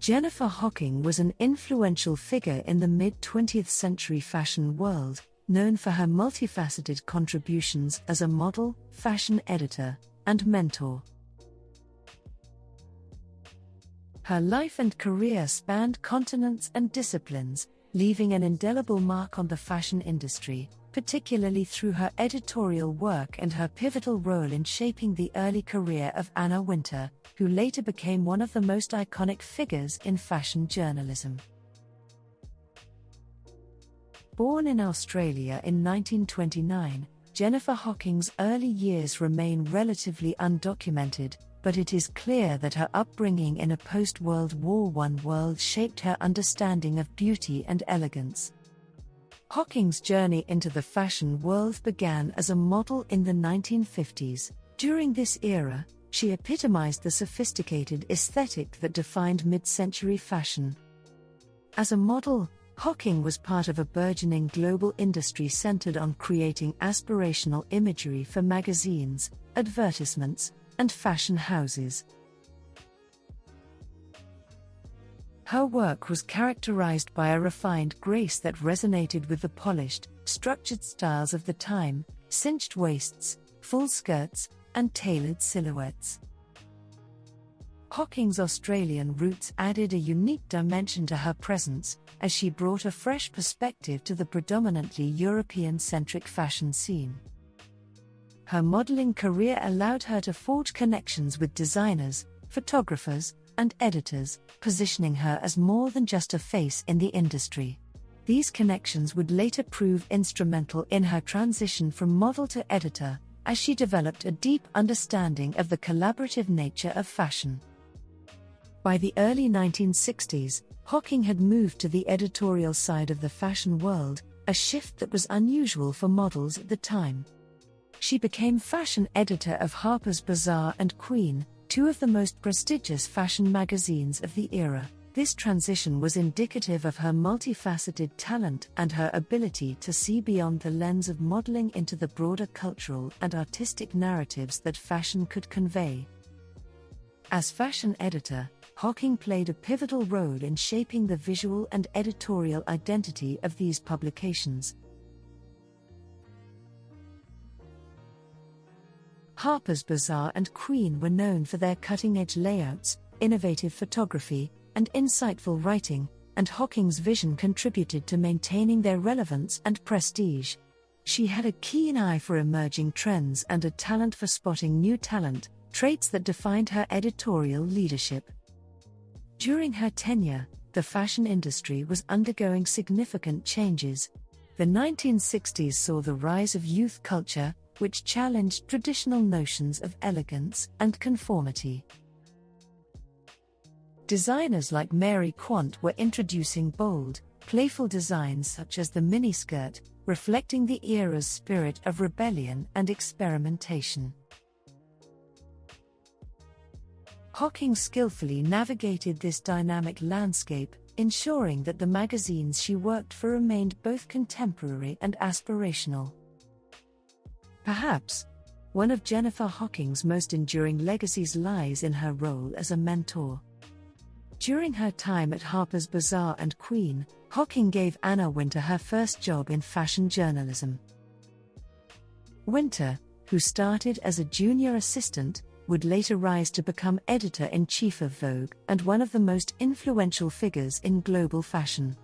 Jennifer Hocking was an influential figure in the mid-20th century fashion world, known for her multifaceted contributions as a model, fashion editor, and mentor. Her life and career spanned continents and disciplines, leaving an indelible mark on the fashion industry, particularly through her editorial work and her pivotal role in shaping the early career of Anna Wintour, who later became one of the most iconic figures in fashion journalism. Born in Australia in 1929, Jennifer Hocking's early years remain relatively undocumented, but it is clear that her upbringing in a post-World War I world shaped her understanding of beauty and elegance. Hocking's journey into the fashion world began as a model in the 1950s. During this era, she epitomized the sophisticated aesthetic that defined mid-century fashion. As a model, Hocking was part of a burgeoning global industry centered on creating aspirational imagery for magazines, advertisements, and fashion houses. Her work was characterized by a refined grace that resonated with the polished, structured styles of the time: cinched waists, full skirts, and tailored silhouettes. Hocking's Australian roots added a unique dimension to her presence, as she brought a fresh perspective to the predominantly European-centric fashion scene. Her modeling career allowed her to forge connections with designers, photographers, and editors, positioning her as more than just a face in the industry. These connections would later prove instrumental in her transition from model to editor, as she developed a deep understanding of the collaborative nature of fashion. By the early 1960s, Hocking had moved to the editorial side of the fashion world, a shift that was unusual for models at the time. She became fashion editor of Harper's Bazaar and Quant, two of the most prestigious fashion magazines of the era. This transition was indicative of her multifaceted talent and her ability to see beyond the lens of modeling into the broader cultural and artistic narratives that fashion could convey. As fashion editor, Hocking played a pivotal role in shaping the visual and editorial identity of these publications. Harper's Bazaar and Quant were known for their cutting-edge layouts, innovative photography, and insightful writing, and Hocking's vision contributed to maintaining their relevance and prestige. She had a keen eye for emerging trends and a talent for spotting new talent, traits that defined her editorial leadership. During her tenure, the fashion industry was undergoing significant changes. The 1960s saw the rise of youth culture, which challenged traditional notions of elegance and conformity. Designers like Mary Quant were introducing bold, playful designs such as the miniskirt, reflecting the era's spirit of rebellion and experimentation. Hocking skillfully navigated this dynamic landscape, ensuring that the magazines she worked for remained both contemporary and aspirational. Perhaps one of Jennifer Hocking's most enduring legacies lies in her role as a mentor. During her time at Harper's Bazaar and Quant, Hocking gave Anna Wintour her first job in fashion journalism. Wintour, who started as a junior assistant, would later rise to become editor-in-chief of Vogue and one of the most influential figures in global fashion.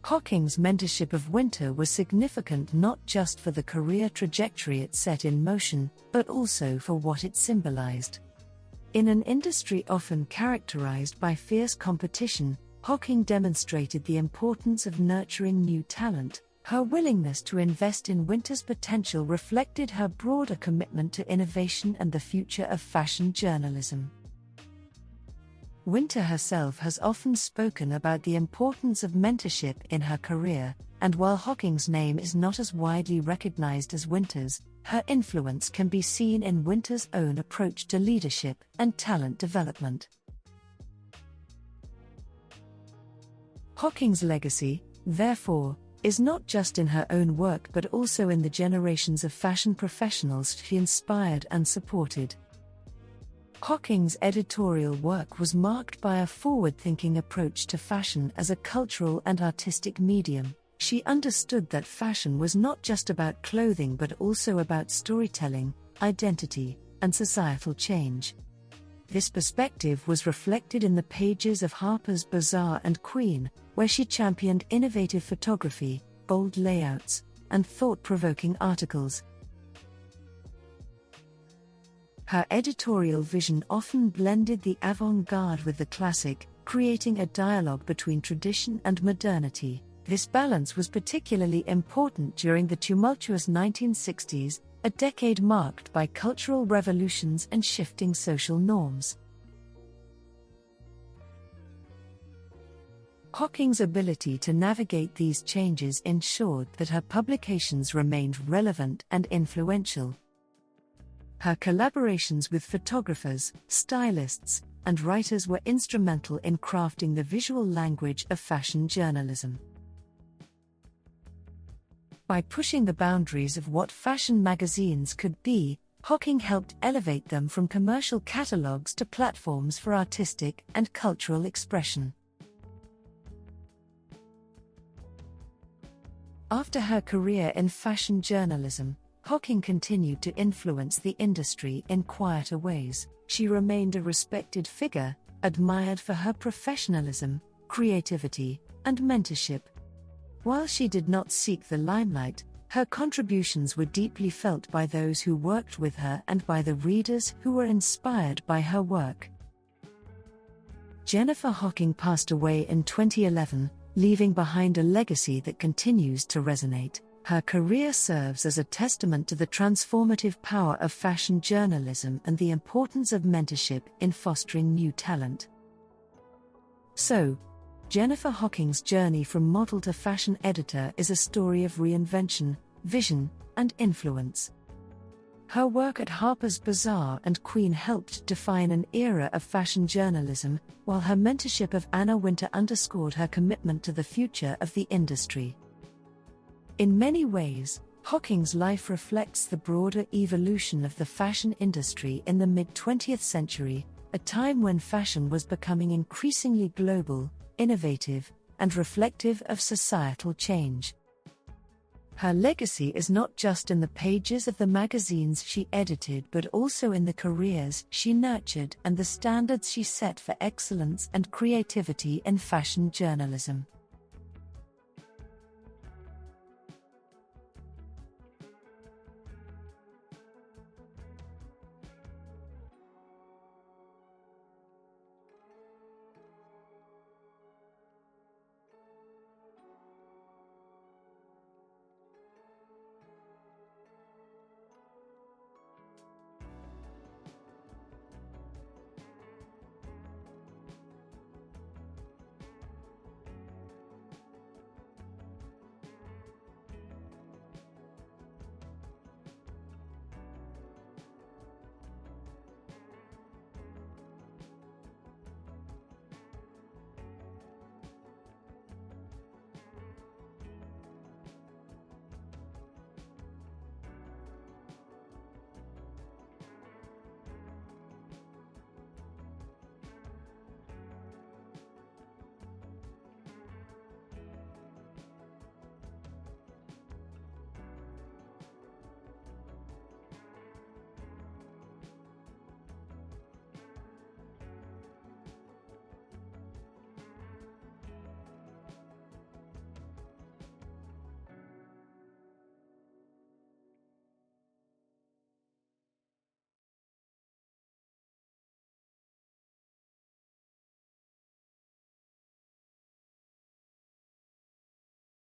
Hocking's mentorship of Wintour was significant not just for the career trajectory it set in motion, but also for what it symbolized. In an industry often characterized by fierce competition, Hocking demonstrated the importance of nurturing new talent. Her willingness to invest in Wintour's potential reflected her broader commitment to innovation and the future of fashion journalism. Wintour herself has often spoken about the importance of mentorship in her career, and while Hocking's name is not as widely recognized as Wintour's, her influence can be seen in Wintour's own approach to leadership and talent development. Hocking's legacy, therefore, is not just in her own work but also in the generations of fashion professionals she inspired and supported. Hocking's editorial work was marked by a forward-thinking approach to fashion as a cultural and artistic medium. She understood that fashion was not just about clothing but also about storytelling, identity, and societal change. This perspective was reflected in the pages of Harper's Bazaar and Quant, where she championed innovative photography, bold layouts, and thought-provoking articles. Her editorial vision often blended the avant-garde with the classic, creating a dialogue between tradition and modernity. This balance was particularly important during the tumultuous 1960s, a decade marked by cultural revolutions and shifting social norms. Hocking's ability to navigate these changes ensured that her publications remained relevant and influential. Her collaborations with photographers, stylists, and writers were instrumental in crafting the visual language of fashion journalism. By pushing the boundaries of what fashion magazines could be, Hocking helped elevate them from commercial catalogues to platforms for artistic and cultural expression. After her career in fashion journalism, Hocking continued to influence the industry in quieter ways. She remained a respected figure, admired for her professionalism, creativity, and mentorship. While she did not seek the limelight, her contributions were deeply felt by those who worked with her and by the readers who were inspired by her work. Jennifer Hocking passed away in 2011, leaving behind a legacy that continues to resonate. Her career serves as a testament to the transformative power of fashion journalism and the importance of mentorship in fostering new talent. So, Jennifer Hocking's journey from model to fashion editor is a story of reinvention, vision, and influence. Her work at Harper's Bazaar and Quant helped define an era of fashion journalism, while her mentorship of Anna Wintour underscored her commitment to the future of the industry. In many ways, Hocking's life reflects the broader evolution of the fashion industry in the mid-20th century, a time when fashion was becoming increasingly global, innovative, and reflective of societal change. Her legacy is not just in the pages of the magazines she edited but also in the careers she nurtured and the standards she set for excellence and creativity in fashion journalism.